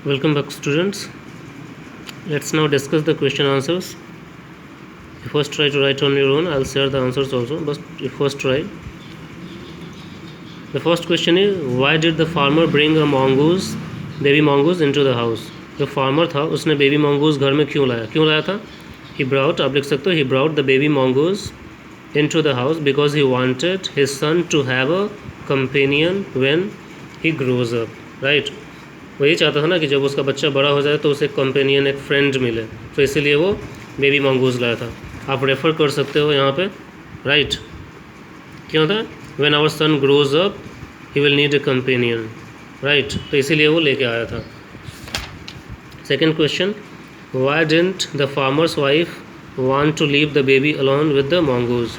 Welcome back, students. Let's now discuss the question answers. You first try to write on your own. I'll share the answers also, but you first try. The first question is, why did the farmer bring a mongoose, baby mongoose into the house? जो farmer था उसने baby mongoose घर में क्यों लाया था? He brought, आप लिख सकते हो, he brought the baby mongoose into the house because he wanted his son to have a companion when he grows up, right? वही चाहता था ना कि जब उसका बच्चा बड़ा हो जाए तो उसे एक कंपेनियन, एक फ्रेंड मिले, तो इसीलिए वो बेबी मंगूज़ लाया था. आप रेफ़र कर सकते हो यहाँ पे, राइट. क्यों था? When our son grows up he will need a companion, right. तो इसीलिए वो लेके आया था. Second question, why didn't the farmer's wife want to leave the baby alone with the mongoose?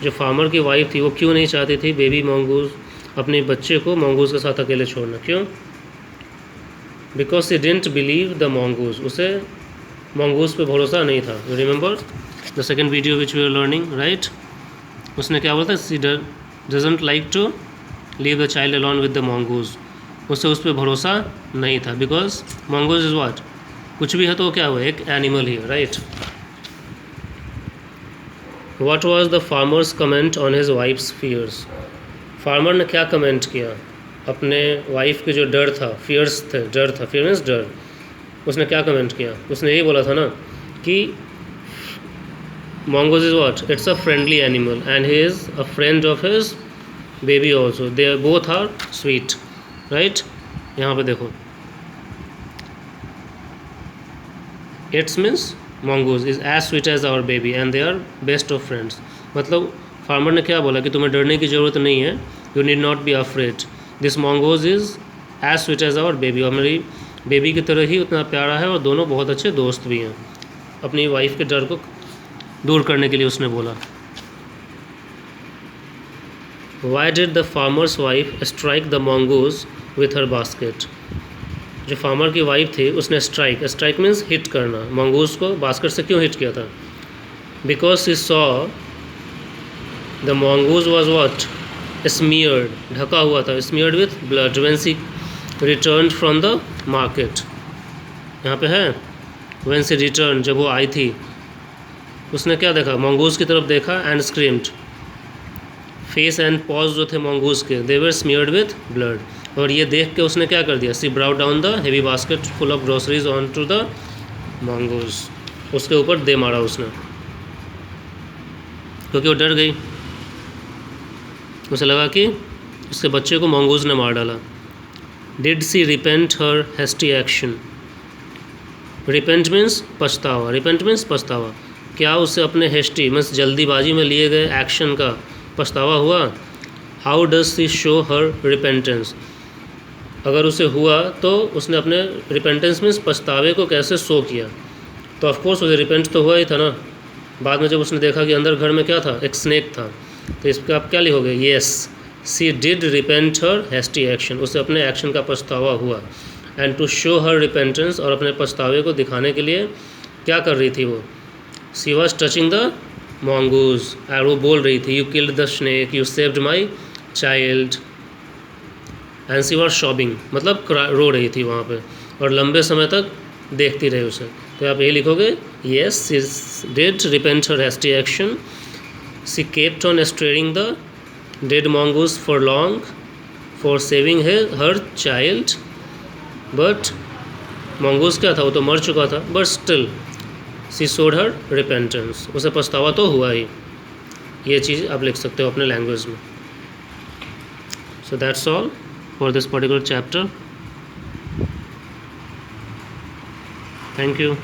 जो फार्मर की वाइफ थी वो क्यों नहीं चाहती थी बेबी मंगूज़, अपने बच्चे को मंगूज़ के साथ अकेले छोड़ना? क्यों? Because she didn't believe the mongoose, उसे मंगूज़ पे भरोसा नहीं था. Remember the second video which we are learning, right. उसने क्या बोला था? She doesn't like to leave the child alone with the mongoose. उसे उस पर भरोसा नहीं था. Because mongoose is what? कुछ भी है तो क्या हुआ, एक एनिमल ही, right. What was the farmer's comment on his wife's fears? Farmer ने क्या कमेंट किया अपने वाइफ के जो डर था, फियर्स थे, डर था, फियर मीन्स डर. उसने क्या कमेंट किया? उसने यही बोला था ना कि mongoose is what? It's a friendly animal and he is a friend of his baby also. They both are sweet, right? यहाँ पे देखो, It means mongoose is as sweet as our baby and they are best of friends. मतलब farmer ने क्या बोला कि तुम्हें डरने की ज़रूरत नहीं है. You need not be afraid. This mongoose is as sweet as our baby. और मेरी बेबी की तरह ही उतना प्यारा है और दोनों बहुत अच्छे दोस्त भी हैं. अपनी वाइफ के डर को दूर करने के लिए उसने बोला. Why did the farmer's wife strike the mongoose with her basket? जो फार्मर की वाइफ थी उसने स्ट्राइक मीन्स हिट करना, मंगूस को बास्केट से क्यों हिट किया था? Because she saw the mongoose was what? Smeared, ढका हुआ था, smeared with blood when she return from the market. यहाँ पे है व्हेन शी रिटर्न, जब वो आई थी उसने क्या देखा? मंगूस की तरफ देखा and screamed. Face and pause जो थे मंगूस के, दे वर स्मीयर्ड विथ ब्लड. और ये देख के उसने क्या कर दिया? She brought down the heavy basket full of groceries on to the mongoose. उसके ऊपर दे मारा उसने क्योंकि वो डर गई. उसे लगा कि उसके बच्चे को मंगूस ने मार डाला. Did she repent her hasty action? Repent means पछतावा, रिपेंट मीन्स पछतावा. क्या उसे अपने हेस्टी मीन्स जल्दीबाजी में लिए गए एक्शन का पछतावा हुआ? How does she show her repentance? अगर उसे हुआ तो उसने अपने रिपेंटेंस मीन्स पछतावे को कैसे शो किया? तो ऑफकोर्स उसे रिपेंट तो हुआ ही था ना. बाद में जब उसने देखा कि अंदर घर में क्या था? एक स्नेक था. तो इस पर आप क्या लिखोगे? Yes, she did repent her hasty action. उसे अपने एक्शन का पछतावा हुआ. And to show her repentance, और अपने पछतावे को दिखाने के लिए क्या कर रही थी वो? She was touching the mongoose, और वो बोल रही थी, you killed the snake, you saved my child. And she was sobbing, मतलब रो रही थी वहाँ पे, और लंबे समय तक देखती रही उसे. तो आप ये लिखोगे, yes, she did repent her hasty action. She kept on staring the dead mongoose for long for saving her child. But mongoose क्या था? वो तो मर चुका था. But still she showed her repentance, उसे पछतावा तो हुआ ही. ये चीज़ आप लिख सकते हो अपने लैंग्वेज में. So that's all for this particular chapter. Thank you.